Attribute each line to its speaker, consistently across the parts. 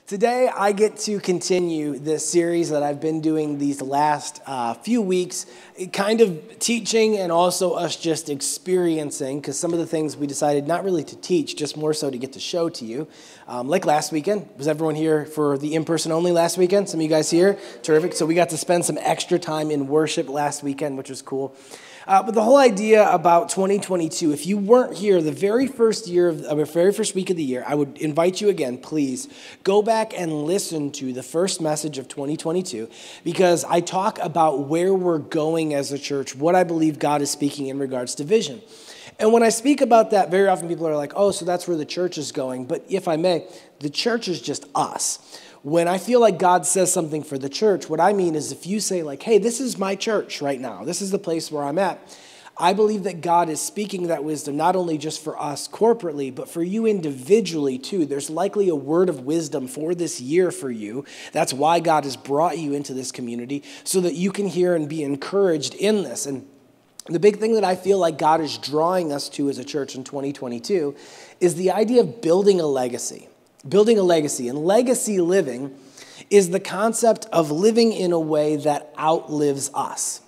Speaker 1: Today, I get to continue this series that I've been doing these last few weeks, kind of teaching and also us just experiencing, because some of the things we decided not really to teach, just more so to get to show to you. Like last weekend, was everyone here for the in-person only last weekend? Some of you guys here? Terrific. So we got to spend some extra time in worship last weekend, which was cool. But the whole idea about 2022, if you weren't here the very first week of the year, I would invite you again, please, go back and listen to the first message of 2022, because I talk about where we're going as a church, what I believe God is speaking in regards to vision. And when I speak about that, very often people are like, oh, so that's where the church is going. But if I may, the church is just us. When I feel like God says something for the church, what I mean is if you say like, hey, this is my church right now, this is the place where I'm at, I believe that God is speaking that wisdom not only just for us corporately, but for you individually too. There's likely a word of wisdom for this year for you. That's why God has brought you into this community, so that you can hear and be encouraged in this. And the big thing that I feel like God is drawing us to as a church in 2022 is the idea of building a legacy. Building a legacy. And legacy living is the concept of living in a way that outlives us.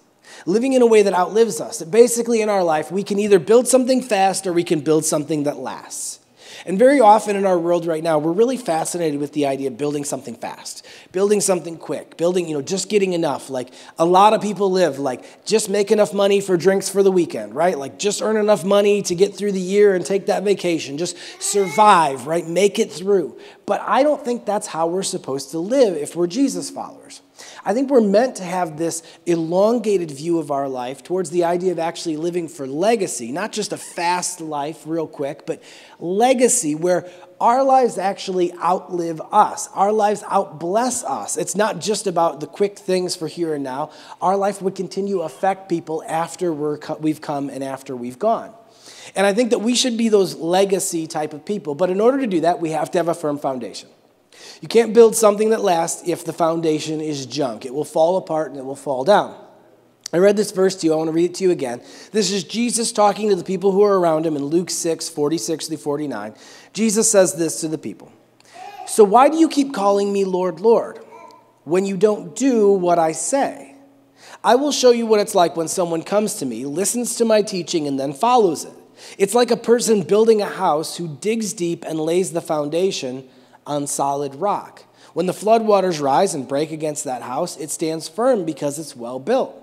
Speaker 1: Living in a way that outlives us. That basically in our life, we can either build something fast or we can build something that lasts. And very often in our world right now, we're really fascinated with the idea of building something fast, building something quick, building, just getting enough. Like a lot of people live like just make enough money for drinks for the weekend, right? Like just earn enough money to get through the year and take that vacation. Just survive, right? Make it through. But I don't think that's how we're supposed to live if we're Jesus followers. I think we're meant to have this elongated view of our life towards the idea of actually living for legacy, not just a fast life real quick, but legacy where our lives actually outlive us. Our lives outbless us. It's not just about the quick things for here and now. Our life would continue to affect people after we've come and after we've gone. And I think that we should be those legacy type of people. But in order to do that, we have to have a firm foundation. You can't build something that lasts if the foundation is junk. It will fall apart and it will fall down. I read this verse to you. I want to read it to you again. This is Jesus talking to the people who are around him in Luke 6, 46 through 49. Jesus says this to the people. So why do you keep calling me Lord, Lord, when you don't do what I say? I will show you what it's like when someone comes to me, listens to my teaching, and then follows it. It's like a person building a house who digs deep and lays the foundation on solid rock. When the floodwaters rise and break against that house, it stands firm because it's well built.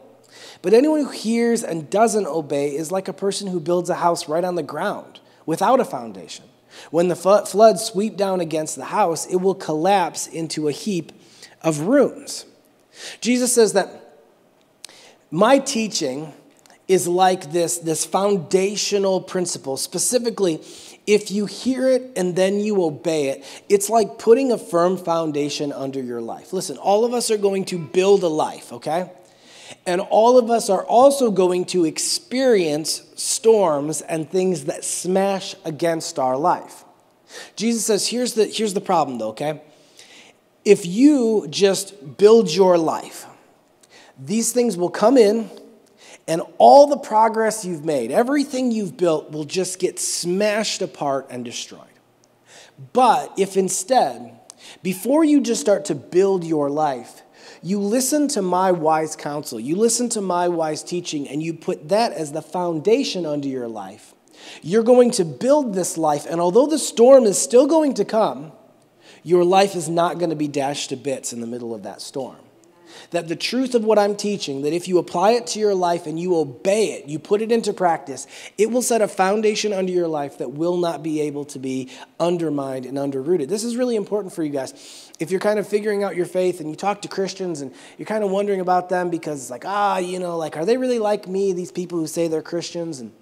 Speaker 1: But anyone who hears and doesn't obey is like a person who builds a house right on the ground without a foundation. When the floods sweep down against the house, it will collapse into a heap of ruins. Jesus says that my teaching is like this foundational principle. Specifically, if you hear it and then you obey it, it's like putting a firm foundation under your life. Listen, all of us are going to build a life, okay? And all of us are also going to experience storms and things that smash against our life. Jesus says, here's the problem though, okay? If you just build your life, these things will come in, and all the progress you've made, everything you've built will just get smashed apart and destroyed. But if instead, before you just start to build your life, you listen to my wise counsel, you listen to my wise teaching, and you put that as the foundation under your life, you're going to build this life. And although the storm is still going to come, your life is not going to be dashed to bits in the middle of that storm. That the truth of what I'm teaching, that if you apply it to your life and you obey it, you put it into practice, it will set a foundation under your life that will not be able to be undermined and underrooted. This is really important for you guys. If you're kind of figuring out your faith and you talk to Christians and you're kind of wondering about them because it's like, are they really like me, these people who say they're Christians? And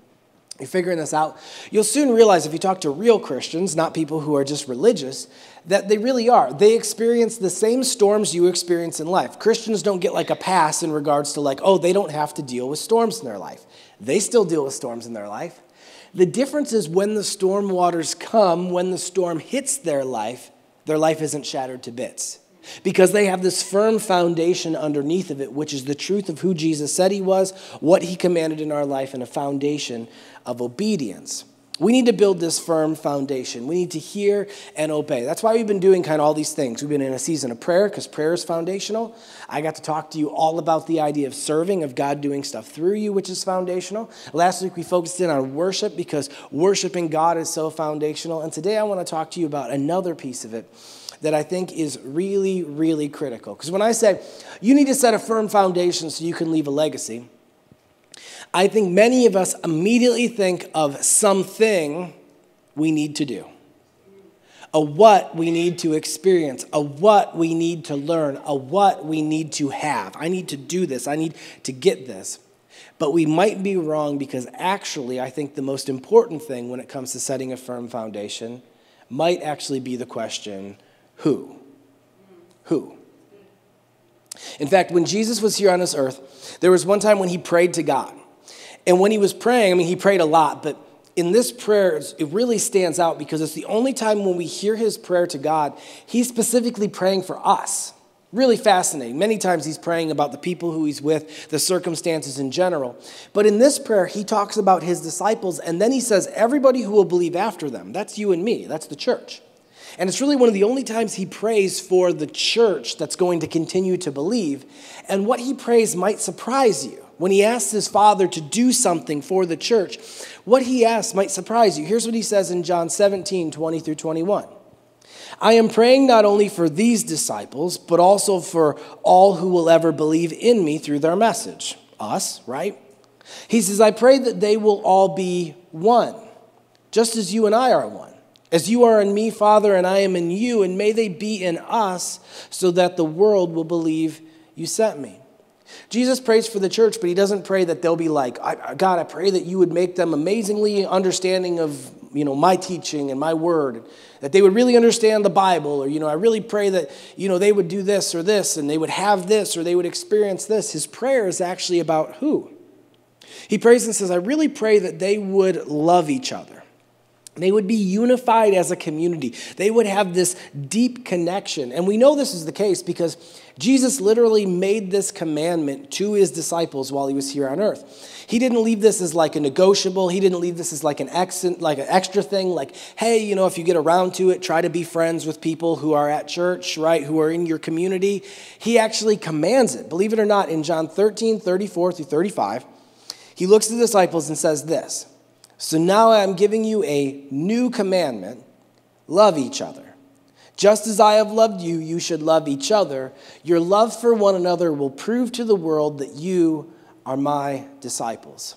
Speaker 1: you're figuring this out. You'll soon realize if you talk to real Christians, not people who are just religious, that they really are. They experience the same storms you experience in life. Christians don't get like a pass in regards to they don't have to deal with storms in their life. They still deal with storms in their life. The difference is when the storm waters come, when the storm hits their life isn't shattered to bits. Because they have this firm foundation underneath of it, which is the truth of who Jesus said he was, what he commanded in our life, and a foundation of obedience. We need to build this firm foundation. We need to hear and obey. That's why we've been doing kind of all these things. We've been in a season of prayer because prayer is foundational. I got to talk to you all about the idea of serving, of God doing stuff through you, which is foundational. Last week we focused in on worship because worshiping God is so foundational. And today I want to talk to you about another piece of it that I think is really, really critical. Because when I say you need to set a firm foundation so you can leave a legacy, I think many of us immediately think of something we need to do, a what we need to experience, a what we need to learn, a what we need to have. I need to do this. I need to get this. But we might be wrong because actually I think the most important thing when it comes to setting a firm foundation might actually be the question, who? Who? In fact, when Jesus was here on this earth, there was one time when he prayed to God. And when he was praying, he prayed a lot, but in this prayer, it really stands out because it's the only time when we hear his prayer to God, he's specifically praying for us. Really fascinating. Many times he's praying about the people who he's with, the circumstances in general. But in this prayer, he talks about his disciples, and then he says, everybody who will believe after them. That's you and me. That's the church. And it's really one of the only times he prays for the church that's going to continue to believe. And what he prays might surprise you. When he asks his Father to do something for the church, what he asks might surprise you. Here's what he says in John 17, 20 through 21. I am praying not only for these disciples, but also for all who will ever believe in me through their message. Us, right? He says, I pray that they will all be one, just as you and I are one. As you are in me, Father, and I am in you, and may they be in us, so that the world will believe you sent me. Jesus prays for the church, but he doesn't pray that they'll be like, God, I pray that you would make them amazingly understanding of, my teaching and my word, that they would really understand the Bible, or, I really pray that, they would do this or this, and they would have this, or they would experience this. His prayer is actually about who? He prays and says, I really pray that they would love each other. They would be unified as a community. They would have this deep connection. And we know this is the case because Jesus literally made this commandment to his disciples while he was here on earth. He didn't leave this as like a negotiable. He didn't leave this as like an extra thing. Like, hey, if you get around to it, try to be friends with people who are at church, right, who are in your community. He actually commands it. Believe it or not, in John 13, 34 through 35, he looks at the disciples and says this. So now I'm giving you a new commandment, love each other. Just as I have loved you, you should love each other. Your love for one another will prove to the world that you are my disciples.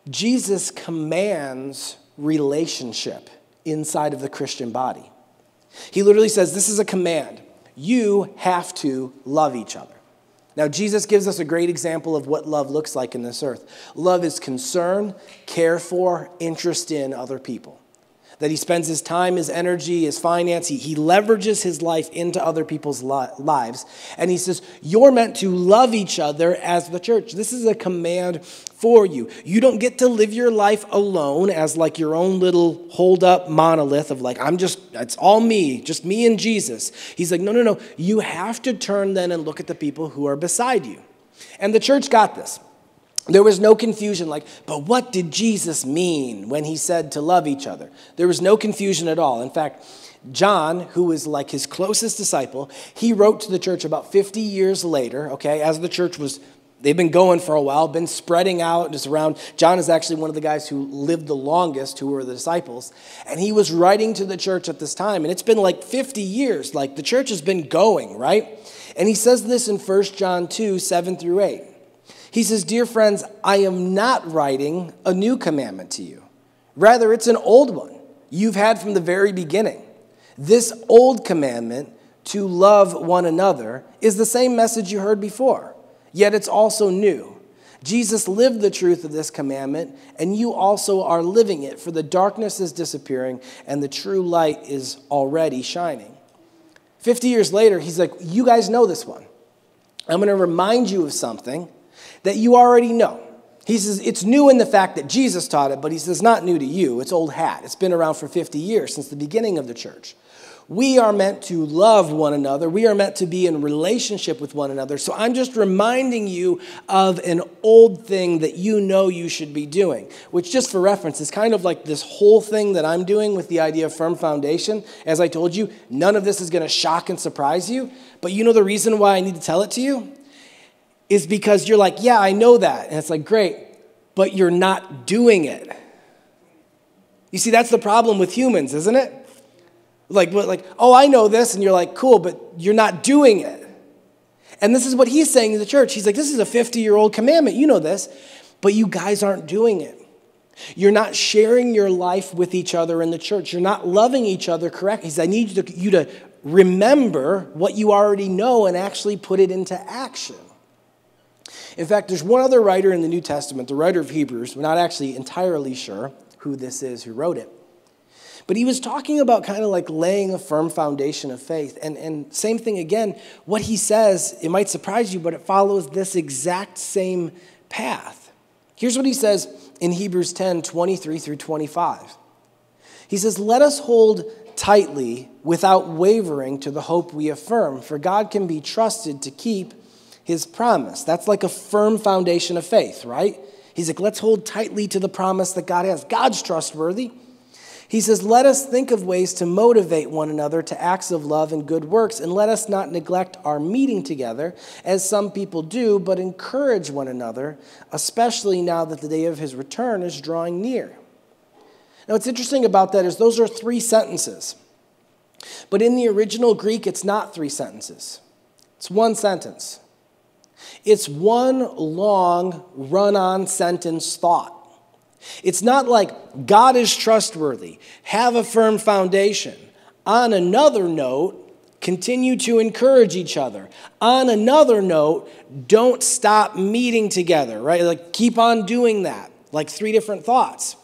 Speaker 1: Jesus commands relationship inside of the Christian body. He literally says, this is a command. You have to love each other. Now, Jesus gives us a great example of what love looks like in this earth. Love is concern, care for, interest in other people. That he spends his time, his energy, his finance, he leverages his life into other people's lives. And he says, you're meant to love each other as the church. This is a command for you. You don't get to live your life alone as like your own little hold up monolith of like, it's all me, just me and Jesus. He's like, no. You have to turn then and look at the people who are beside you. And the church got this. There was no confusion like, but what did Jesus mean when he said to love each other? There was no confusion at all. In fact, John, who was like his closest disciple, he wrote to the church about 50 years later, okay, as the church they've been going for a while, been spreading out just around. John is actually one of the guys who lived the longest, who were the disciples. And he was writing to the church at this time. And it's been like 50 years, like the church has been going, right? And he says this in 1 John 2, 7 through 8. He says, dear friends, I am not writing a new commandment to you. Rather, it's an old one you've had from the very beginning. This old commandment to love one another is the same message you heard before, yet it's also new. Jesus lived the truth of this commandment, and you also are living it, for the darkness is disappearing and the true light is already shining. 50 years later, he's like, you guys know this one. I'm going to remind you of something that you already know. He says it's new in the fact that Jesus taught it, but he says not new to you. It's old hat. It's been around for 50 years, since the beginning of the church. We are meant to love one another. We are meant to be in relationship with one another. So I'm just reminding you of an old thing that you know you should be doing, which, just for reference, is kind of like this whole thing that I'm doing with the idea of firm foundation. As I told you, none of this is going to shock and surprise you. But you know the reason why I need to tell it to you is because you're like, yeah, I know that. And it's like, great, but you're not doing it. You see, that's the problem with humans, isn't it? Like, oh, I know this, and you're like, cool, but you're not doing it. And this is what he's saying to the church. He's like, this is a 50-year-old commandment. You know this, but you guys aren't doing it. You're not sharing your life with each other in the church. You're not loving each other correctly. He says, I need you to remember what you already know and actually put it into action. In fact, there's one other writer in the New Testament, the writer of Hebrews. We're not actually entirely sure who this is who wrote it. But he was talking about kind of like laying a firm foundation of faith. And same thing again, what he says, it might surprise you, but it follows this exact same path. Here's what he says in Hebrews 10, 23 through 25. He says, let us hold tightly without wavering to the hope we affirm, for God can be trusted to keep his promise. That's like a firm foundation of faith, right? He's like, let's hold tightly to the promise that God has. God's trustworthy. He says, let us think of ways to motivate one another to acts of love and good works, and let us not neglect our meeting together, as some people do, but encourage one another, especially now that the day of his return is drawing near. Now, what's interesting about that is those are 3 sentences. But in the original Greek, it's not 3 sentences. It's 1 sentence. It's one long, run-on sentence thought. It's not like God is trustworthy, have a firm foundation. On another note, continue to encourage each other. On another note, don't stop meeting together, right? Like keep on doing that, like 3 different thoughts.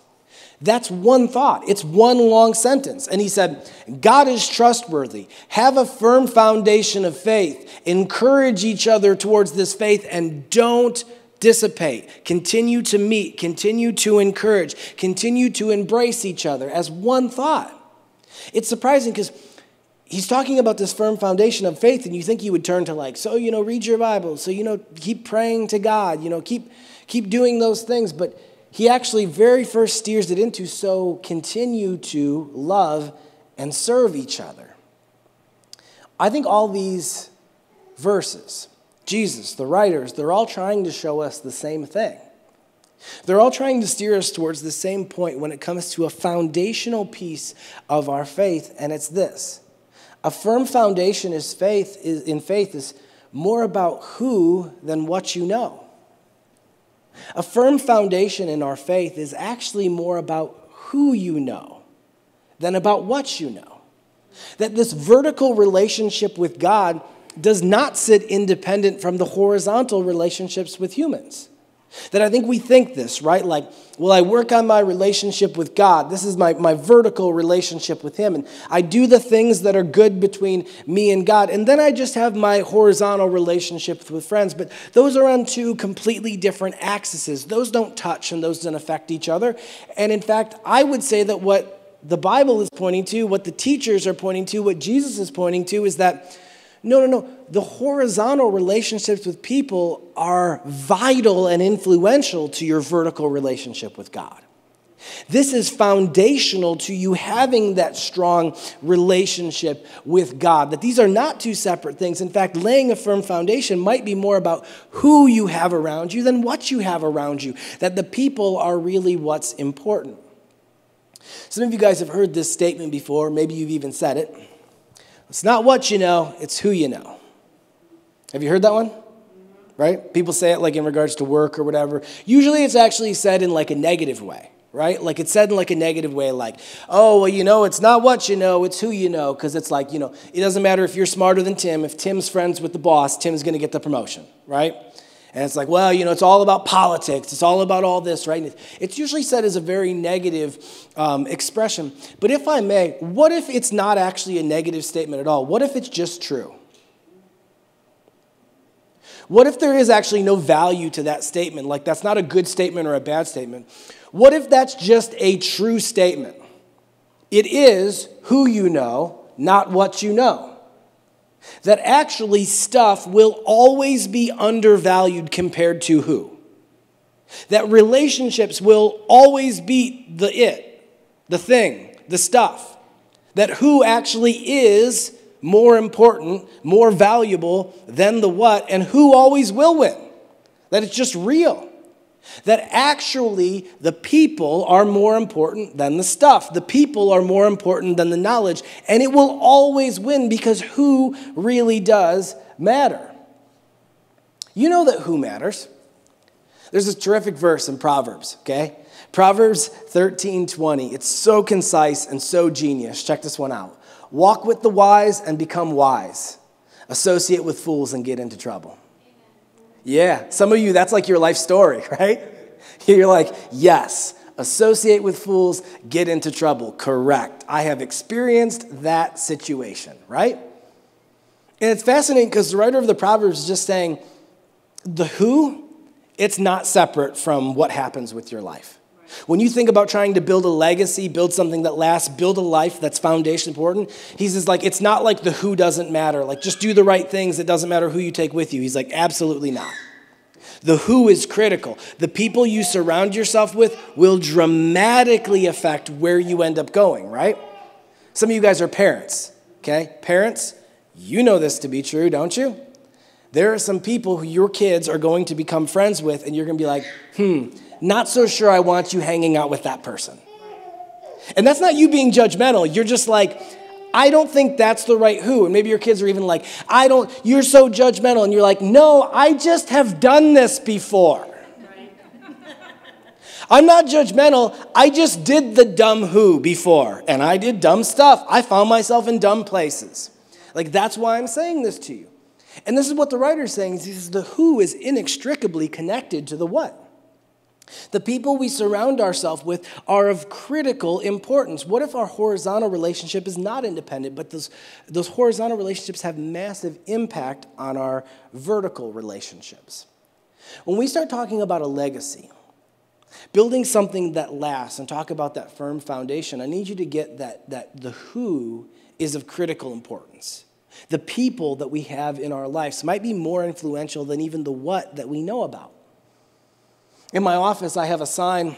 Speaker 1: That's one thought. It's one long sentence. And he said, God is trustworthy. Have a firm foundation of faith. Encourage each other towards this faith and don't dissipate. Continue to meet. Continue to encourage. Continue to embrace each other as one thought. It's surprising because he's talking about this firm foundation of faith, and you think he would turn to read your Bible. So, keep praying to God. Keep doing those things. But he actually very first steers it into, so continue to love and serve each other. I think all these verses, Jesus, the writers, they're all trying to show us the same thing. They're all trying to steer us towards the same point when it comes to a foundational piece of our faith, and it's this. A firm foundation in faith is more about who than what you know. A firm foundation in our faith is actually more about who you know than about what you know. That this vertical relationship with God does not sit independent from the horizontal relationships with humans. That I think we think this, right? Like, well, I work on my relationship with God. This is my vertical relationship with him. And I do the things that are good between me and God. And then I just have my horizontal relationship with friends. But those are on 2 completely different axes. Those don't touch and those don't affect each other. And in fact, I would say that what the Bible is pointing to, what the teachers are pointing to, what Jesus is pointing to is that no. The horizontal relationships with people are vital and influential to your vertical relationship with God. This is foundational to you having that strong relationship with God. That these are not 2 separate things. In fact, laying a firm foundation might be more about who you have around you than what you have around you. That the people are really what's important. Some of you guys have heard this statement before. Maybe you've even said it. It's not what you know, it's who you know. Have you heard that one? Right? People say it like in regards to work or whatever. Usually it's actually said in like a negative way, right? Like it's said in like a negative way, like, oh, well, it's not what you know, it's who you know. Because it's like, it doesn't matter if you're smarter than Tim. If Tim's friends with the boss, Tim's going to get the promotion, right? And it's like, well, it's all about politics. It's all about all this, right? And it's usually said as a very negative expression. But if I may, what if it's not actually a negative statement at all? What if it's just true? What if there is actually no value to that statement? Like that's not a good statement or a bad statement. What if that's just a true statement? It is who you know, not what you know. That actually stuff will always be undervalued compared to who. That relationships will always beat the thing, the stuff. That who actually is more important, more valuable than the what, and who always will win. That it's just real. That actually the people are more important than the stuff. The people are more important than the knowledge, and it will always win because who really does matter. You know that who matters. There's this terrific verse in Proverbs, okay? Proverbs 13:20. It's so concise and so genius. Check this one out. Walk with the wise and become wise. Associate with fools and get into trouble. Yeah, some of you, that's like your life story, right? You're like, yes, associate with fools, get into trouble. Correct. I have experienced that situation, right? And it's fascinating because the writer of the Proverbs is just saying, the who, it's not separate from what happens with your life. When you think about trying to build a legacy, build something that lasts, build a life that's foundation important, he says like, it's not like the who doesn't matter. Like just do the right things. It doesn't matter who you take with you. He's like, absolutely not. The who is critical. The people you surround yourself with will dramatically affect where you end up going, right? Some of you guys are parents, okay? Parents, you know this to be true, don't you? There are some people who your kids are going to become friends with, and you're going to be like, not so sure I want you hanging out with that person. And that's not you being judgmental. You're just like, I don't think that's the right who. And maybe your kids are even like, you're so judgmental. And you're like, no, I just have done this before. I'm not judgmental. I just did the dumb who before. And I did dumb stuff. I found myself in dumb places. Like, that's why I'm saying this to you. And this is what the writer's saying. He says the who is inextricably connected to the what. The people we surround ourselves with are of critical importance. What if our horizontal relationship is not independent, but those horizontal relationships have massive impact on our vertical relationships? When we start talking about a legacy, building something that lasts, and talk about that firm foundation, I need you to get that the who is of critical importance. The people that we have in our lives might be more influential than even the what that we know about. In my office, I have a sign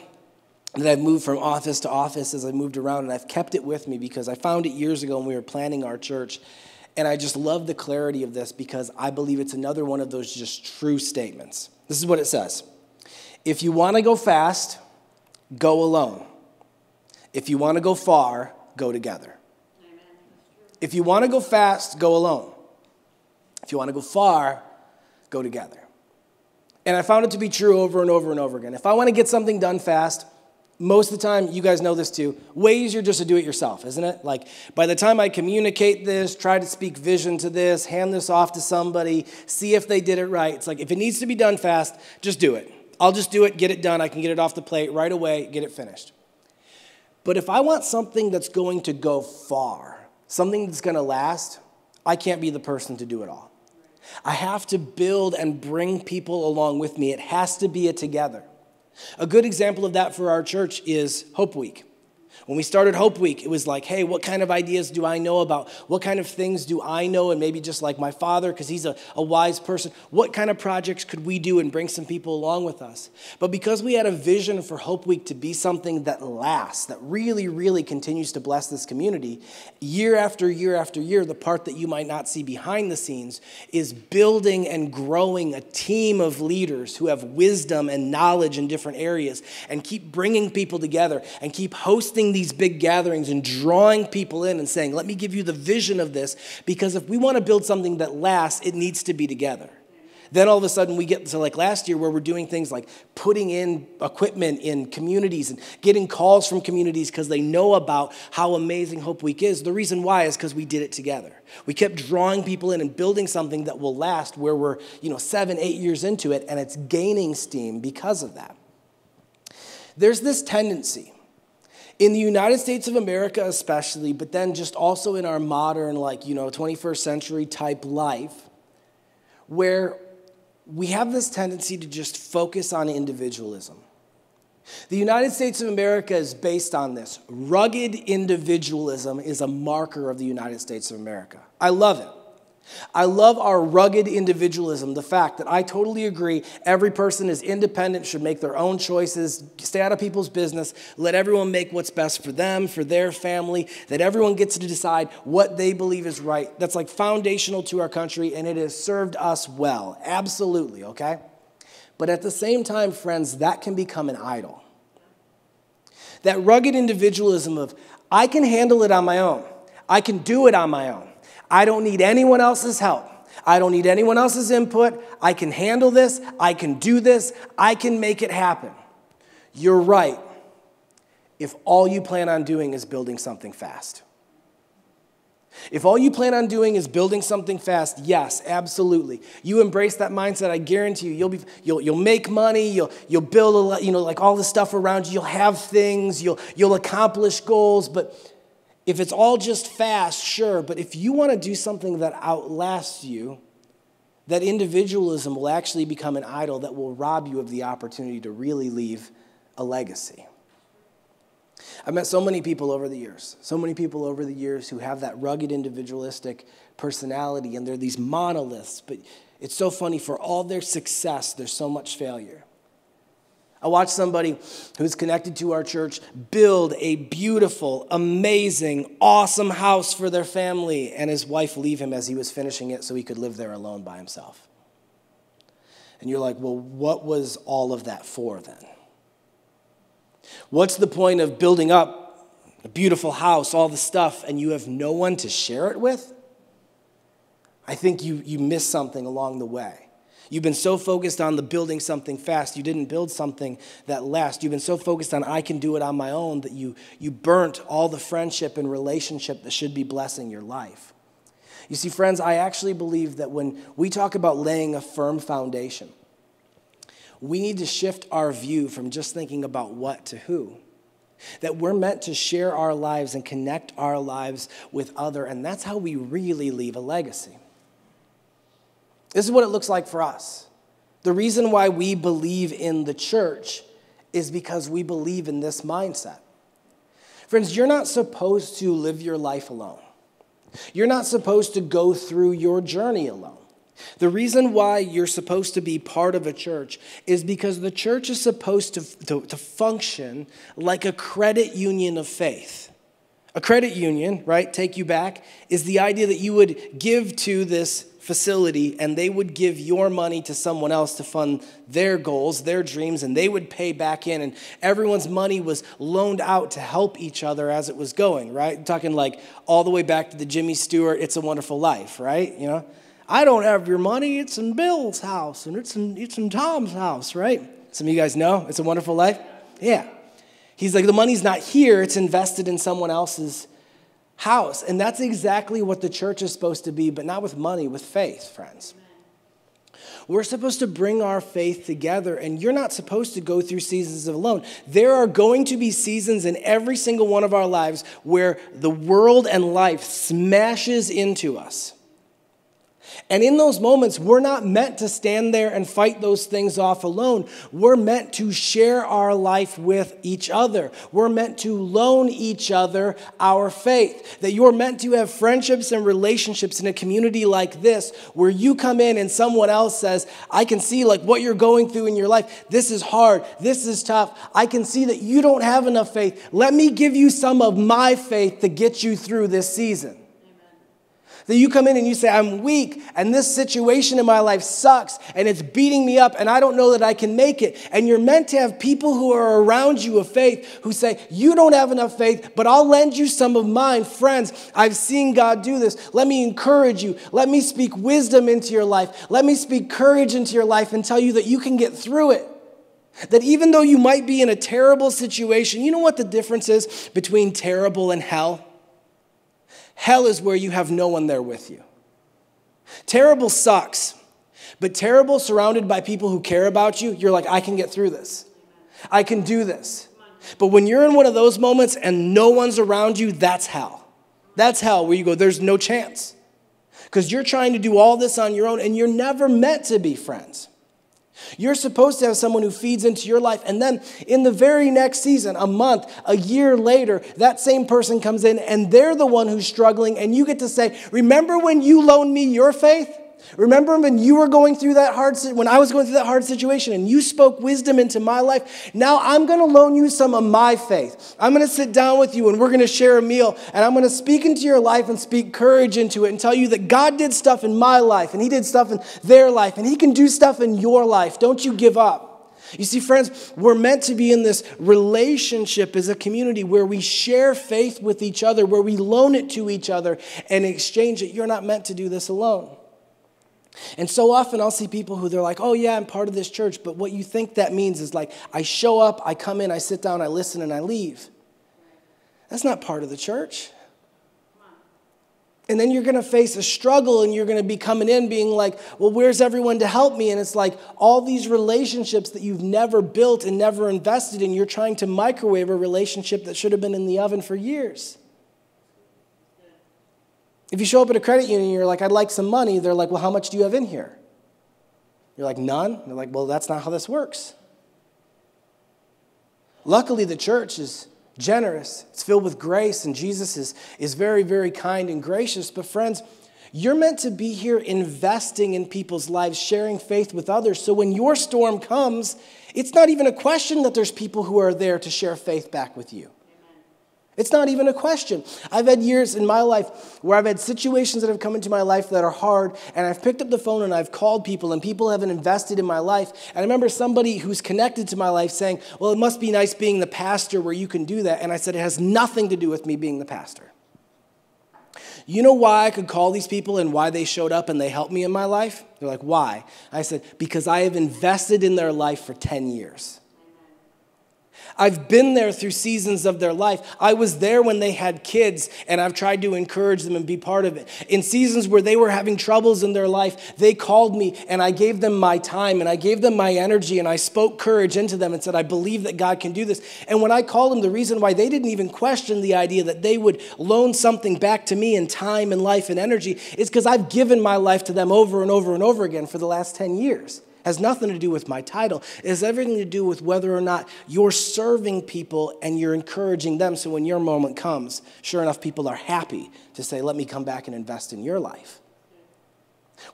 Speaker 1: that I've moved from office to office as I moved around, and I've kept it with me because I found it years ago when we were planning our church, and I just love the clarity of this because I believe it's another one of those just true statements. This is what it says. If you want to go fast, go alone. If you want to go far, go together. Amen. If you want to go fast, go alone. If you want to go far, go together. And I found it to be true over and over and over again. If I want to get something done fast, most of the time, you guys know this too, way easier just to do it yourself, isn't it? Like, by the time I communicate this, try to speak vision to this, hand this off to somebody, see if they did it right. It's like, if it needs to be done fast, just do it. I'll just do it, get it done. I can get it off the plate right away, get it finished. But if I want something that's going to go far, something that's going to last, I can't be the person to do it all. I have to build and bring people along with me. It has to be a together. A good example of that for our church is Hope Week. When we started Hope Week, it was like, hey, what kind of ideas do I know about? What kind of things do I know? And maybe just like my father, because he's a wise person, what kind of projects could we do and bring some people along with us? But because we had a vision for Hope Week to be something that lasts, that really, really continues to bless this community, year after year after year, the part that you might not see behind the scenes is building and growing a team of leaders who have wisdom and knowledge in different areas and keep bringing people together and keep hosting these big gatherings and drawing people in and saying, let me give you the vision of this, because if we want to build something that lasts, it needs to be together. Then all of a sudden we get to like last year where we're doing things like putting in equipment in communities and getting calls from communities because they know about how amazing Hope Week is. The reason why is because we did it together. We kept drawing people in and building something that will last where we're 7-8 years into it, and it's gaining steam because of that. There's this tendency in the United States of America especially, but then just also in our modern 21st century type life, where we have this tendency to just focus on individualism. The United States of America is based on this. Rugged individualism is a marker of the United States of America. I love it. I love our rugged individualism, the fact that I totally agree every person is independent, should make their own choices, stay out of people's business, let everyone make what's best for them, for their family, that everyone gets to decide what they believe is right. That's like foundational to our country, and it has served us well. Absolutely, okay? But at the same time, friends, that can become an idol. That rugged individualism of, I can handle it on my own. I can do it on my own. I don't need anyone else's help. I don't need anyone else's input. I can handle this. I can do this. I can make it happen. You're right if all you plan on doing is building something fast. If all you plan on doing is building something fast, yes, absolutely. You embrace that mindset, I guarantee you, you'll make money, you'll build a lot, like all the stuff around you, you'll have things, you'll accomplish goals, but if it's all just fast, sure, but if you want to do something that outlasts you, that individualism will actually become an idol that will rob you of the opportunity to really leave a legacy. I've met so many people over the years who have that rugged individualistic personality, and they're these monoliths, but it's so funny, for all their success, there's so much failure. I watched somebody who's connected to our church build a beautiful, amazing, awesome house for their family, and his wife leave him as he was finishing it so he could live there alone by himself. And you're like, well, what was all of that for then? What's the point of building up a beautiful house, all the stuff, and you have no one to share it with? I think you missed something along the way. You've been so focused on the building something fast, you didn't build something that lasts. You've been so focused on I can do it on my own that you burnt all the friendship and relationship that should be blessing your life. You see, friends, I actually believe that when we talk about laying a firm foundation, we need to shift our view from just thinking about what to who. That we're meant to share our lives and connect our lives with others, and that's how we really leave a legacy. This is what it looks like for us. The reason why we believe in the church is because we believe in this mindset. Friends, you're not supposed to live your life alone. You're not supposed to go through your journey alone. The reason why you're supposed to be part of a church is because the church is supposed to function like a credit union of faith. A credit union, right, take you back, is the idea that you would give to this facility and they would give your money to someone else to fund their goals, their dreams, and they would pay back in, and everyone's money was loaned out to help each other as it was going, right? I'm talking like all the way back to the Jimmy Stewart It's a Wonderful Life, right? I don't have your money, it's in Bill's house, and it's in Tom's house, right? Some of you guys know It's a Wonderful Life? Yeah. He's like, the money's not here, it's invested in someone else's house. And that's exactly what the church is supposed to be, but not with money, with faith, friends. We're supposed to bring our faith together, and you're not supposed to go through seasons alone. There are going to be seasons in every single one of our lives where the world and life smashes into us. And in those moments, we're not meant to stand there and fight those things off alone. We're meant to share our life with each other. We're meant to loan each other our faith. That you're meant to have friendships and relationships in a community like this, where you come in and someone else says, I can see like what you're going through in your life. This is hard. This is tough. I can see that you don't have enough faith. Let me give you some of my faith to get you through this season. That you come in and you say, I'm weak, and this situation in my life sucks, and it's beating me up, and I don't know that I can make it. And you're meant to have people who are around you of faith who say, you don't have enough faith, but I'll lend you some of mine. Friends, I've seen God do this. Let me encourage you. Let me speak wisdom into your life. Let me speak courage into your life and tell you that you can get through it. That even though you might be in a terrible situation, you know what the difference is between terrible and hell? Hell is where you have no one there with you. Terrible sucks, but terrible surrounded by people who care about you, you're like, I can get through this. I can do this. But when you're in one of those moments and no one's around you, that's hell. That's hell where you go, there's no chance. Because you're trying to do all this on your own, and you're never meant to be friends. You're supposed to have someone who feeds into your life. And then in the very next season, a month, a year later, that same person comes in and they're the one who's struggling. And you get to say, remember when you loaned me your faith? Remember when you were going through that when I was going through that hard situation and you spoke wisdom into my life? Now I'm going to loan you some of my faith. I'm going to sit down with you and we're going to share a meal and I'm going to speak into your life and speak courage into it and tell you that God did stuff in my life and he did stuff in their life and he can do stuff in your life. Don't you give up. You see, friends, we're meant to be in this relationship as a community where we share faith with each other, where we loan it to each other and exchange it. You're not meant to do this alone. And so often I'll see people who they're like, oh yeah, I'm part of this church. But what you think that means is like, I show up, I come in, I sit down, I listen, and I leave. That's not part of the church. And then you're going to face a struggle and you're going to be coming in being like, well, where's everyone to help me? And it's like all these relationships that you've never built and never invested in, you're trying to microwave a relationship that should have been in the oven for years. If you show up at a credit union and you're like, I'd like some money, they're like, well, how much do you have in here? You're like, none. They're like, well, that's not how this works. Luckily, the church is generous. It's filled with grace, and Jesus is very, very kind and gracious. But friends, you're meant to be here investing in people's lives, sharing faith with others. So when your storm comes, it's not even a question that there's people who are there to share faith back with you. It's not even a question. I've had years in my life where I've had situations that have come into my life that are hard, and I've picked up the phone and I've called people, and people haven't invested in my life. And I remember somebody who's connected to my life saying, well, it must be nice being the pastor where you can do that. And I said, it has nothing to do with me being the pastor. You know why I could call these people and why they showed up and they helped me in my life? They're like, why? I said, because I have invested in their life for 10 years. I've been there through seasons of their life. I was there when they had kids, and I've tried to encourage them and be part of it. In seasons where they were having troubles in their life, they called me, and I gave them my time, and I gave them my energy, and I spoke courage into them and said, I believe that God can do this. And when I called them, the reason why they didn't even question the idea that they would loan something back to me in time and life and energy is because I've given my life to them over and over and over again for the last 10 years. Has nothing to do with my title. It has everything to do with whether or not you're serving people and you're encouraging them. So when your moment comes, sure enough, people are happy to say, let me come back and invest in your life.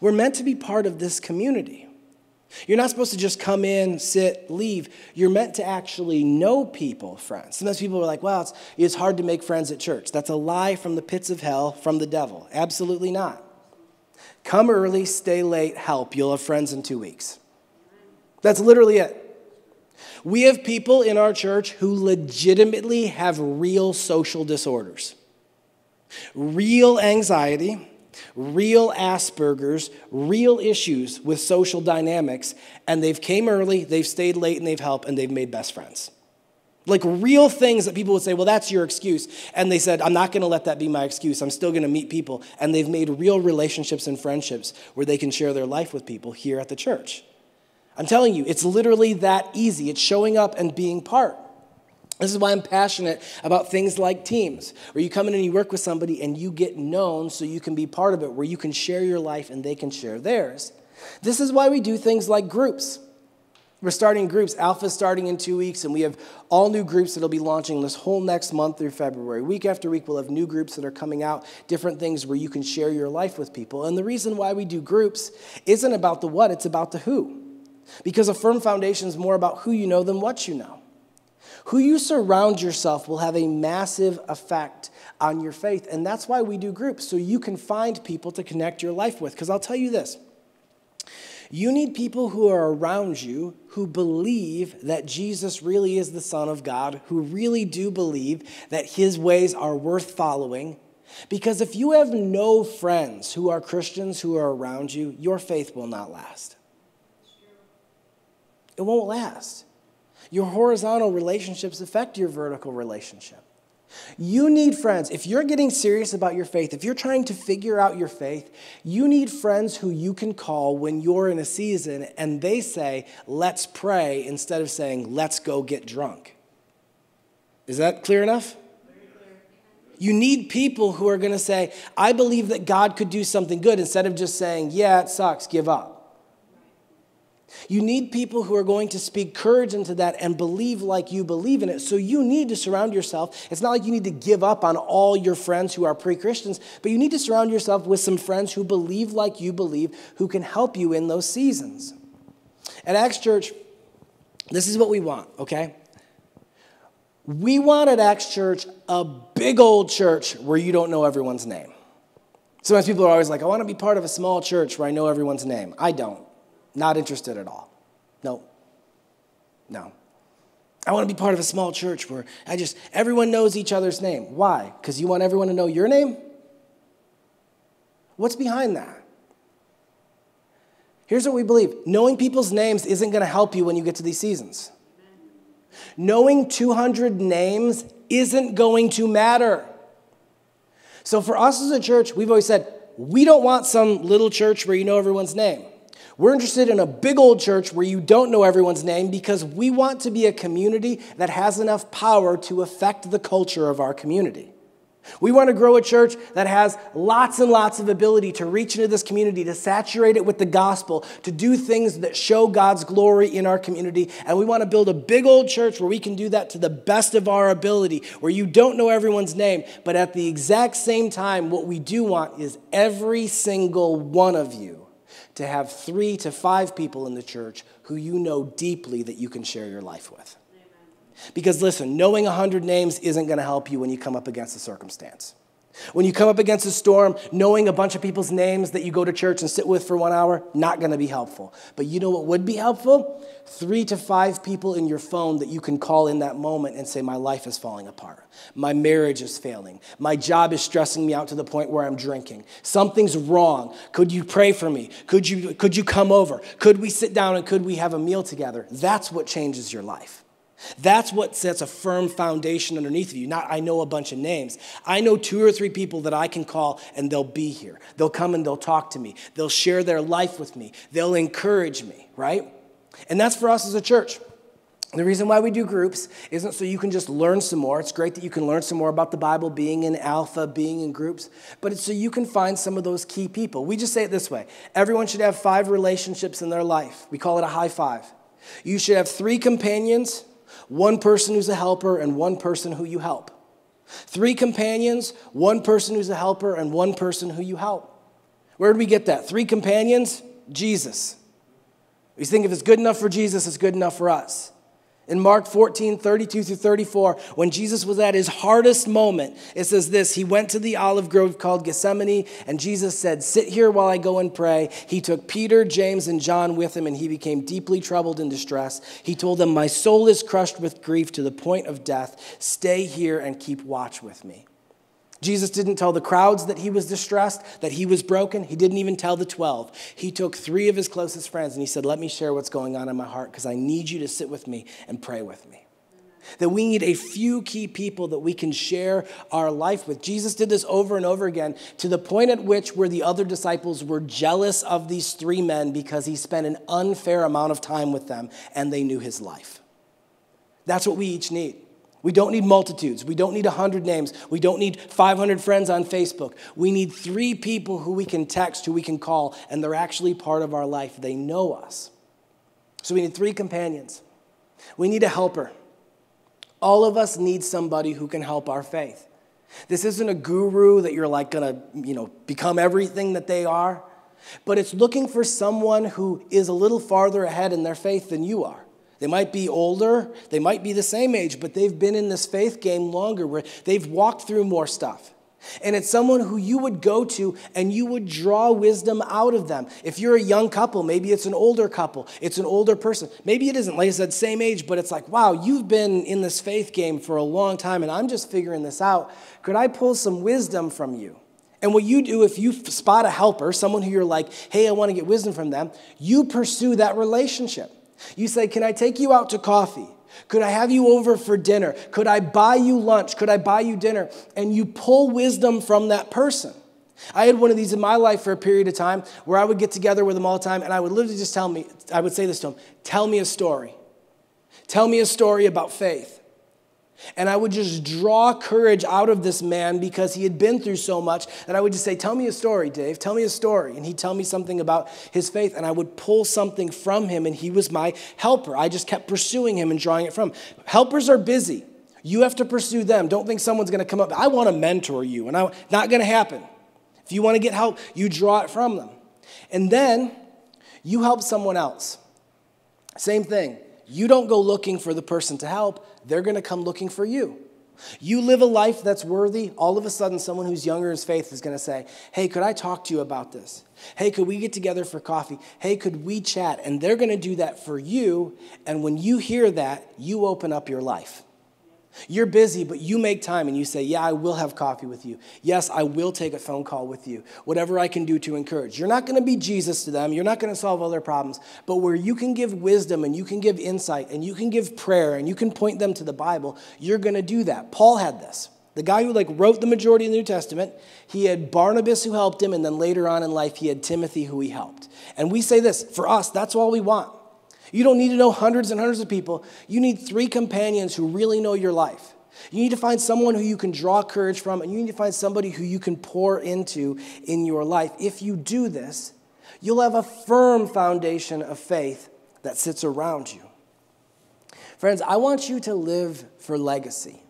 Speaker 1: We're meant to be part of this community. You're not supposed to just come in, sit, leave. You're meant to actually know people, friends. Sometimes people are like, well, it's hard to make friends at church. That's a lie from the pits of hell, from the devil. Absolutely not. Come early, stay late, help. You'll have friends in 2 weeks. That's literally it. We have people in our church who legitimately have real social disorders. Real anxiety, real Asperger's, real issues with social dynamics. And they've came early, they've stayed late, and they've helped, and they've made best friends. Like real things that people would say, well, that's your excuse. And they said, I'm not going to let that be my excuse. I'm still going to meet people. And they've made real relationships and friendships where they can share their life with people here at the church. I'm telling you, it's literally that easy. It's showing up and being part. This is why I'm passionate about things like teams, where you come in and you work with somebody and you get known so you can be part of it, where you can share your life and they can share theirs. This is why we do things like groups. We're starting groups. Alpha's starting in 2 weeks, and we have all new groups that will be launching this whole next month through February. Week after week, we'll have new groups that are coming out, different things where you can share your life with people. And the reason why we do groups isn't about the what, it's about the who. Because a firm foundation is more about who you know than what you know. Who you surround yourself will have a massive effect on your faith. And that's why we do groups, so you can find people to connect your life with. Because I'll tell you this. You need people who are around you who believe that Jesus really is the Son of God, who really do believe that his ways are worth following. Because if you have no friends who are Christians who are around you, your faith will not last. It won't last. Your horizontal relationships affect your vertical relationship. You need friends. If you're getting serious about your faith, if you're trying to figure out your faith, you need friends who you can call when you're in a season and they say, let's pray, instead of saying, let's go get drunk. Is that clear enough? You need people who are going to say, I believe that God could do something good, instead of just saying, yeah, it sucks, give up. You need people who are going to speak courage into that and believe like you believe in it. So you need to surround yourself. It's not like you need to give up on all your friends who are pre-Christians, but you need to surround yourself with some friends who believe like you believe, who can help you in those seasons. At Acts Church, this is what we want, okay? We want at Acts Church a big old church where you don't know everyone's name. Sometimes people are always like, I want to be part of a small church where I know everyone's name. I don't. Not interested at all. No. I want to be part of a small church where everyone knows each other's name. Why? Because you want everyone to know your name? What's behind that? Here's what we believe. Knowing people's names isn't going to help you when you get to these seasons. Knowing 200 names isn't going to matter. So for us as a church, we've always said, we don't want some little church where you know everyone's name. We're interested in a big old church where you don't know everyone's name because we want to be a community that has enough power to affect the culture of our community. We want to grow a church that has lots and lots of ability to reach into this community, to saturate it with the gospel, to do things that show God's glory in our community. And we want to build a big old church where we can do that to the best of our ability, where you don't know everyone's name. But at the exact same time, what we do want is every single one of you to have 3 to 5 people in the church who you know deeply that you can share your life with. Because listen, knowing 100 names isn't going to help you when you come up against a circumstance. When you come up against a storm, knowing a bunch of people's names that you go to church and sit with for 1 hour, not going to be helpful. But you know what would be helpful? 3 to 5 people in your phone that you can call in that moment and say, my life is falling apart. My marriage is failing. My job is stressing me out to the point where I'm drinking. Something's wrong. Could you pray for me? Could you come over? Could we sit down and could we have a meal together? That's what changes your life. That's what sets a firm foundation underneath of you. Not, I know a bunch of names. I know 2 or 3 people that I can call and they'll be here. They'll come and they'll talk to me. They'll share their life with me. They'll encourage me, right? And that's for us as a church. The reason why we do groups isn't so you can just learn some more. It's great that you can learn some more about the Bible, being in Alpha, being in groups, but it's so you can find some of those key people. We just say it this way. Everyone should have 5 relationships in their life. We call it a high 5. You should have 3 companions, 1 person who's a helper, and 1 person who you help. 3 companions, 1 person who's a helper, and 1 person who you help. Where did we get that? 3 companions? Jesus. We think if it's good enough for Jesus, it's good enough for us. In Mark 14, 32 through 34, when Jesus was at his hardest moment, it says this, he went to the olive grove called Gethsemane, and Jesus said, sit here while I go and pray. He took Peter, James, and John with him, and he became deeply troubled and distressed. He told them, my soul is crushed with grief to the point of death. Stay here and keep watch with me. Jesus didn't tell the crowds that he was distressed, that he was broken. He didn't even tell the 12. He took 3 of his closest friends and he said, let me share what's going on in my heart because I need you to sit with me and pray with me. That we need a few key people that we can share our life with. Jesus did this over and over again to the point at which where the other disciples were jealous of these 3 men because he spent an unfair amount of time with them and they knew his life. That's what we each need. We don't need multitudes. We don't need 100 names. We don't need 500 friends on Facebook. We need 3 people who we can text, who we can call, and they're actually part of our life. They know us. So we need 3 companions. We need a helper. All of us need somebody who can help our faith. This isn't a guru that you're like going to, become everything that they are, but it's looking for someone who is a little farther ahead in their faith than you are. They might be older, they might be the same age, but they've been in this faith game longer, where they've walked through more stuff. And it's someone who you would go to and you would draw wisdom out of them. If you're a young couple, maybe it's an older couple, it's an older person. Maybe it isn't, like I said, same age, but it's like, wow, you've been in this faith game for a long time and I'm just figuring this out. Could I pull some wisdom from you? And what you do if you spot a helper, someone who you're like, hey, I want to get wisdom from them, you pursue that relationship. You say, can I take you out to coffee? Could I have you over for dinner? Could I buy you lunch? Could I buy you dinner? And you pull wisdom from that person. I had one of these in my life for a period of time where I would get together with them all the time and I would literally just I would say this to them, tell me a story. Tell me a story about faith. And I would just draw courage out of this man because he had been through so much. And I would just say, tell me a story, Dave. Tell me a story. And he'd tell me something about his faith. And I would pull something from him. And he was my helper. I just kept pursuing him and drawing it from him. Helpers are busy. You have to pursue them. Don't think someone's going to come up. I want to mentor you. And not going to happen. If you want to get help, you draw it from them. And then you help someone else. Same thing. You don't go looking for the person to help. They're going to come looking for you. You live a life that's worthy. All of a sudden, someone who's younger in his faith is going to say, hey, could I talk to you about this? Hey, could we get together for coffee? Hey, could we chat? And they're going to do that for you. And when you hear that, you open up your life. You're busy, but you make time and you say, yeah, I will have coffee with you. Yes, I will take a phone call with you. Whatever I can do to encourage. You're not going to be Jesus to them. You're not going to solve all their problems. But where you can give wisdom and you can give insight and you can give prayer and you can point them to the Bible, you're going to do that. Paul had this. The guy who wrote the majority of the New Testament, he had Barnabas who helped him, and then later on in life, he had Timothy who he helped. And we say this, for us, that's all we want. You don't need to know hundreds and hundreds of people. You need 3 companions who really know your life. You need to find someone who you can draw courage from, and you need to find somebody who you can pour into in your life. If you do this, you'll have a firm foundation of faith that sits around you. Friends, I want you to live for legacy.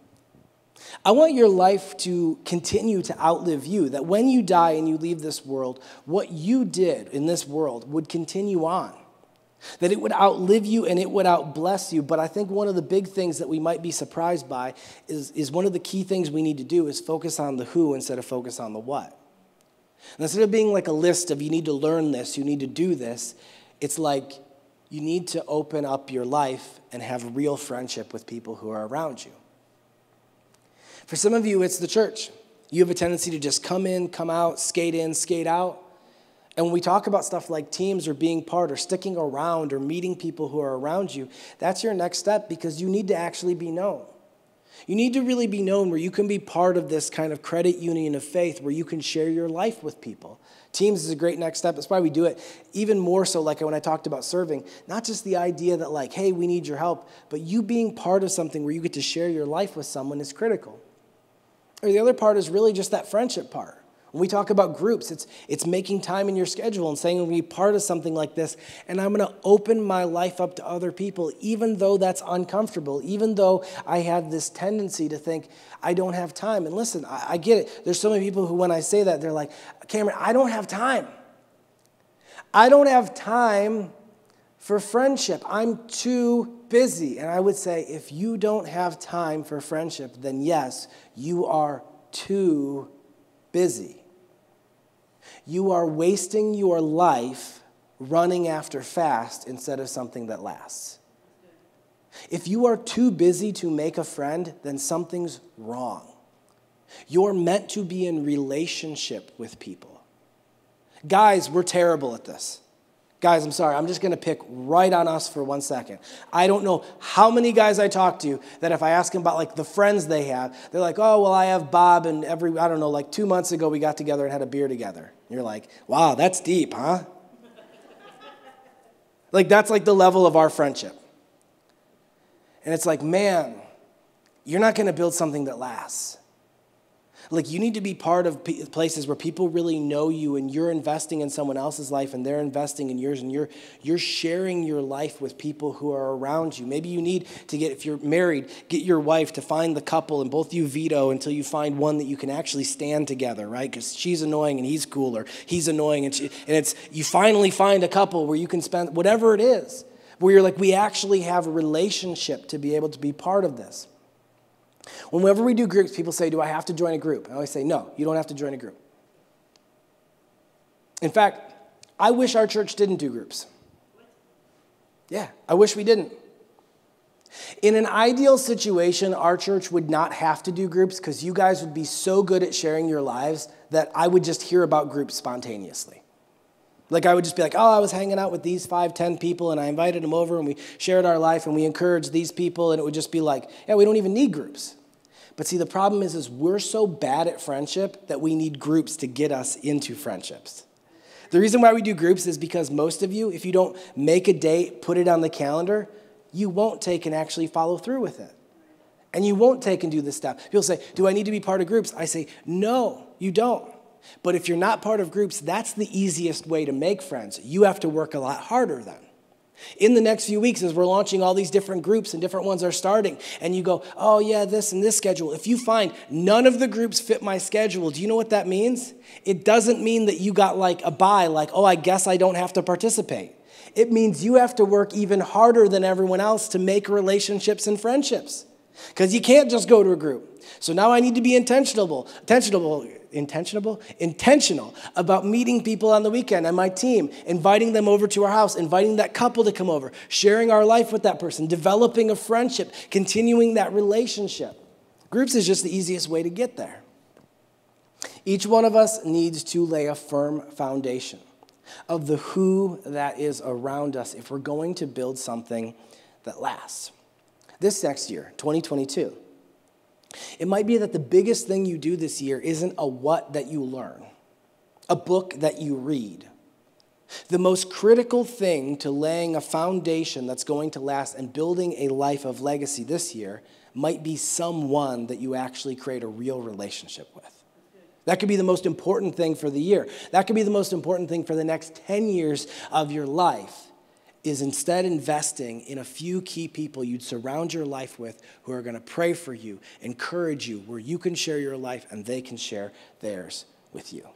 Speaker 1: I want your life to continue to outlive you, that when you die and you leave this world, what you did in this world would continue on. That it would outlive you and it would outbless you. But I think one of the big things that we might be surprised by is one of the key things we need to do is focus on the who instead of focus on the what. And instead of being like a list of you need to learn this, you need to do this, it's like you need to open up your life and have real friendship with people who are around you. For some of you, it's the church. You have a tendency to just come in, come out, skate out. And when we talk about stuff like teams or being part or sticking around or meeting people who are around you, that's your next step because you need to actually be known. You need to really be known where you can be part of this kind of credit union of faith where you can share your life with people. Teams is a great next step. That's why we do it even more so like when I talked about serving. Not just the idea that hey, we need your help, but you being part of something where you get to share your life with someone is critical. Or the other part is really just that friendship part. When we talk about groups, it's making time in your schedule and saying I'm going to be part of something like this, and I'm going to open my life up to other people, even though that's uncomfortable, even though I have this tendency to think I don't have time. And listen, I get it. There's so many people who, when I say that, they're like, Cameron, I don't have time. I don't have time for friendship. I'm too busy. And I would say, if you don't have time for friendship, then yes, you are too busy. You are wasting your life running after fast instead of something that lasts. If you are too busy to make a friend, then something's wrong. You're meant to be in relationship with people. Guys, we're terrible at this. Guys, I'm sorry, I'm just going to pick right on us for 1 second. I don't know how many guys I talk to that if I ask them about the friends they have, they're like, oh, well, I have Bob and 2 months ago we got together and had a beer together. And you're like, wow, that's deep, huh? That's the level of our friendship. And it's like, man, you're not going to build something that lasts. You need to be part of places where people really know you and you're investing in someone else's life and they're investing in yours and you're sharing your life with people who are around you. Maybe you need to if you're married, get your wife to find the couple and both you veto until you find one that you can actually stand together, right? Because she's annoying and he's cool, or he's annoying and you finally find a couple where you can spend whatever it is, where you're we actually have a relationship to be able to be part of this. Whenever we do groups, people say, do I have to join a group? I always say, no, you don't have to join a group. In fact, I wish our church didn't do groups. Yeah, I wish we didn't. In an ideal situation, our church would not have to do groups because you guys would be so good at sharing your lives that I would just hear about groups spontaneously. I would just be like, oh, I was hanging out with these 5, 10 people, and I invited them over, and we shared our life, and we encouraged these people, and it would just be yeah, we don't even need groups. But see, the problem is we're so bad at friendship that we need groups to get us into friendships. The reason why we do groups is because most of you, if you don't make a date, put it on the calendar, you won't take and actually follow through with it. and you won't take and do this step. People say, do I need to be part of groups? I say, no, you don't. But if you're not part of groups, that's the easiest way to make friends. You have to work a lot harder then. In the next few weeks, as we're launching all these different groups and different ones are starting, and you go, oh yeah, this and this schedule. If you find none of the groups fit my schedule, do you know what that means? It doesn't mean that you got like a bye, like, oh, I guess I don't have to participate. It means you have to work even harder than everyone else to make relationships and friendships. Because you can't just go to a group. So now I need to be intentional about meeting people on the weekend and my team, inviting them over to our house, inviting that couple to come over, sharing our life with that person, developing a friendship, continuing that relationship. Groups is just the easiest way to get there. Each one of us needs to lay a firm foundation of the who that is around us if we're going to build something that lasts. This next year, 2022, it might be that the biggest thing you do this year isn't a what that you learn, a book that you read. The most critical thing to laying a foundation that's going to last and building a life of legacy this year might be someone that you actually create a real relationship with. That could be the most important thing for the year. That could be the most important thing for the next 10 years of your life, is instead investing in a few key people you'd surround your life with who are going to pray for you, encourage you, where you can share your life and they can share theirs with you.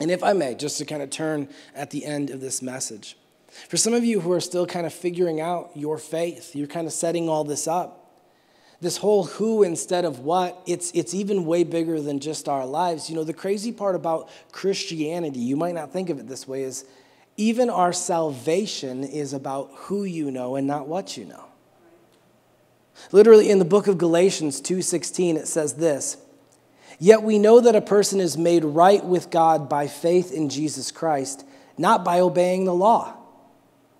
Speaker 1: And if I may, just to kind of turn at the end of this message, for some of you who are still kind of figuring out your faith, you're kind of setting all this up, this whole who instead of what, it's even way bigger than just our lives. You know, the crazy part about Christianity, you might not think of it this way, is even our salvation is about who you know and not what you know. Literally in the book of Galatians 2:16, it says this, "Yet we know that a person is made right with God by faith in Jesus Christ, not by obeying the law.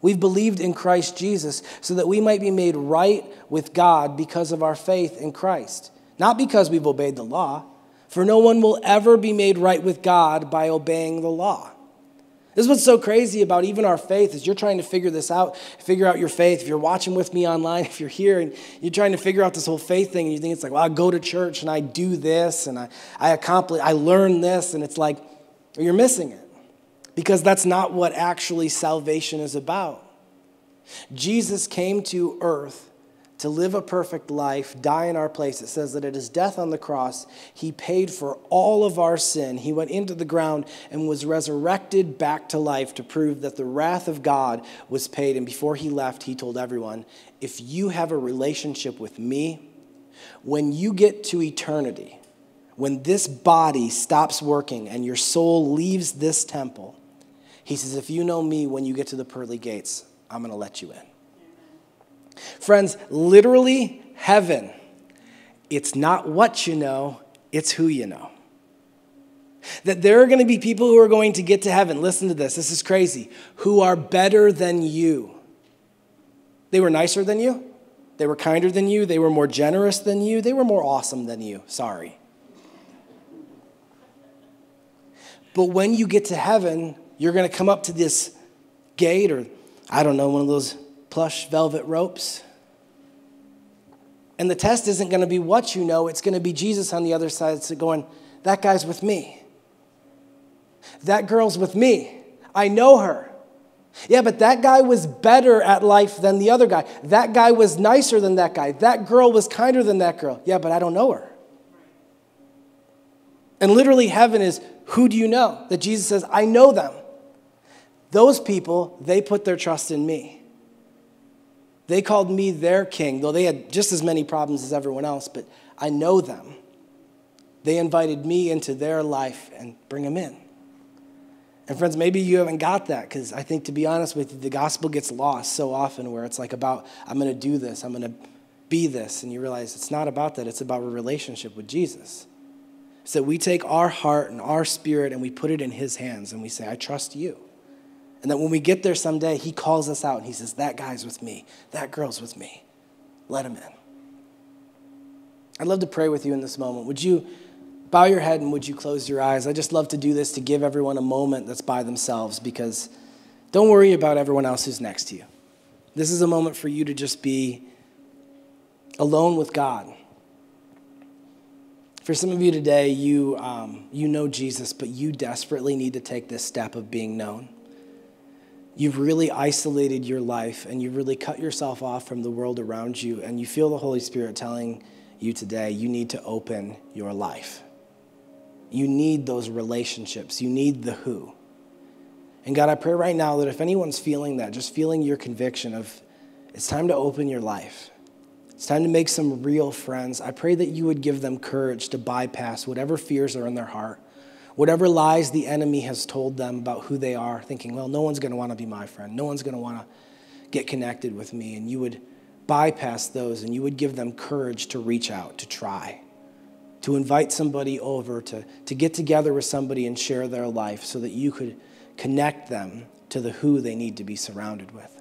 Speaker 1: We've believed in Christ Jesus so that we might be made right with God because of our faith in Christ, not because we've obeyed the law, for no one will ever be made right with God by obeying the law." This is what's so crazy about even our faith is you're trying to figure this out, figure out your faith. If you're watching with me online, if you're here and you're trying to figure out this whole faith thing and you think it's like, well, I go to church and I do this and I learn this, and it's like, you're missing it because that's not what actually salvation is about. Jesus came to earth to live a perfect life, die in our place. It says that at his death on the cross, he paid for all of our sin. He went into the ground and was resurrected back to life to prove that the wrath of God was paid. And before he left, he told everyone, if you have a relationship with me, when you get to eternity, when this body stops working and your soul leaves this temple, he says, if you know me, when you get to the pearly gates, I'm going to let you in. Friends, literally heaven, it's not what you know, it's who you know. That there are going to be people who are going to get to heaven, listen to this is crazy, who are better than you. They were nicer than you, they were kinder than you, they were more generous than you, they were more awesome than you, sorry. But when you get to heaven, you're going to come up to this gate or, I don't know, one of those plush velvet ropes. And the test isn't going to be what you know. It's going to be Jesus on the other side going, that guy's with me. That girl's with me. I know her. Yeah, but that guy was better at life than the other guy. That guy was nicer than that guy. That girl was kinder than that girl. Yeah, but I don't know her. And literally heaven is, who do you know? That Jesus says, I know them. Those people, they put their trust in me. They called me their king, though they had just as many problems as everyone else, but I know them. They invited me into their life and bring them in. And friends, maybe you haven't got that, because I think, to be honest with you, the gospel gets lost so often where it's like about, I'm going to do this, I'm going to be this, and you realize it's not about that, it's about a relationship with Jesus. So we take our heart and our spirit and we put it in his hands and we say, I trust you. And that when we get there someday, he calls us out and he says, that guy's with me. That girl's with me. Let him in. I'd love to pray with you in this moment. Would you bow your head and would you close your eyes? I just love to do this to give everyone a moment that's by themselves, because don't worry about everyone else who's next to you. This is a moment for you to just be alone with God. For some of you today, you know Jesus, but you desperately need to take this step of being known. You've really isolated your life and you've really cut yourself off from the world around you, and you feel the Holy Spirit telling you today you need to open your life. You need those relationships. You need the who. And God, I pray right now that if anyone's feeling that, just feeling your conviction of it's time to open your life, it's time to make some real friends, I pray that you would give them courage to bypass whatever fears are in their heart, whatever lies the enemy has told them about who they are, thinking, well, no one's going to want to be my friend. No one's going to want to get connected with me. And you would bypass those and you would give them courage to reach out, to try, to invite somebody over, to get together with somebody and share their life so that you could connect them to the who they need to be surrounded with.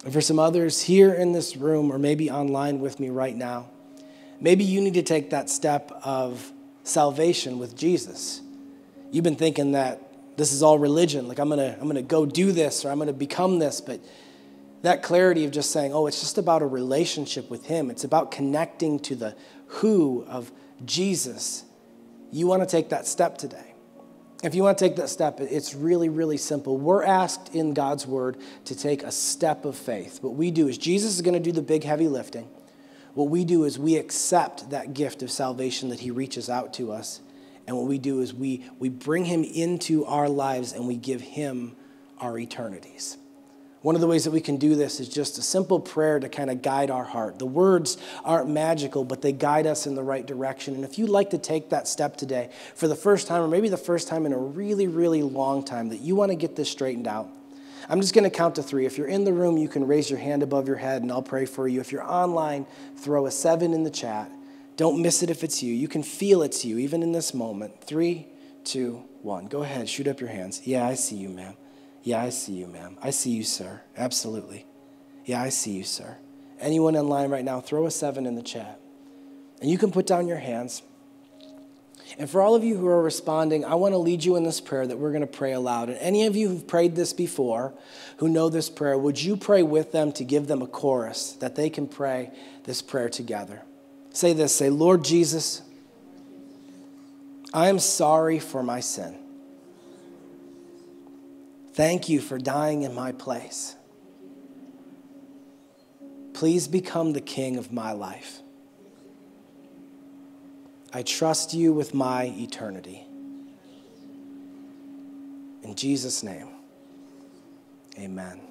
Speaker 1: And for some others here in this room or maybe online with me right now, maybe you need to take that step of salvation with Jesus. You've been thinking that this is all religion, like I'm gonna go do this or I'm gonna become this, but that clarity of just saying, oh, it's just about a relationship with him. It's about connecting to the who of Jesus. You want to take that step today. If you want to take that step, it's really, really simple. We're asked in God's word to take a step of faith. What we do is Jesus is going to do the big heavy lifting. What we do is we accept that gift of salvation that he reaches out to us. And what we do is we bring him into our lives and we give him our eternities. One of the ways that we can do this is just a simple prayer to kind of guide our heart. The words aren't magical, but they guide us in the right direction. And if you'd like to take that step today for the first time, or maybe the first time in a really, really long time, that you want to get this straightened out, I'm just going to count to 3. If you're in the room, you can raise your hand above your head and I'll pray for you. If you're online, throw a 7 in the chat. Don't miss it if it's you. You can feel it's you, even in this moment. 3, 2, 1. Go ahead, shoot up your hands. Yeah, I see you, ma'am. Yeah, I see you, ma'am. I see you, sir. Absolutely. Yeah, I see you, sir. Anyone online right now, throw a 7 in the chat. And you can put down your hands. And for all of you who are responding, I want to lead you in this prayer that we're going to pray aloud. And any of you who've prayed this before, who know this prayer, would you pray with them to give them a chorus that they can pray this prayer together? Say this, say, Lord Jesus, I am sorry for my sin. Thank you for dying in my place. Please become the king of my life. I trust you with my eternity. In Jesus' name, amen.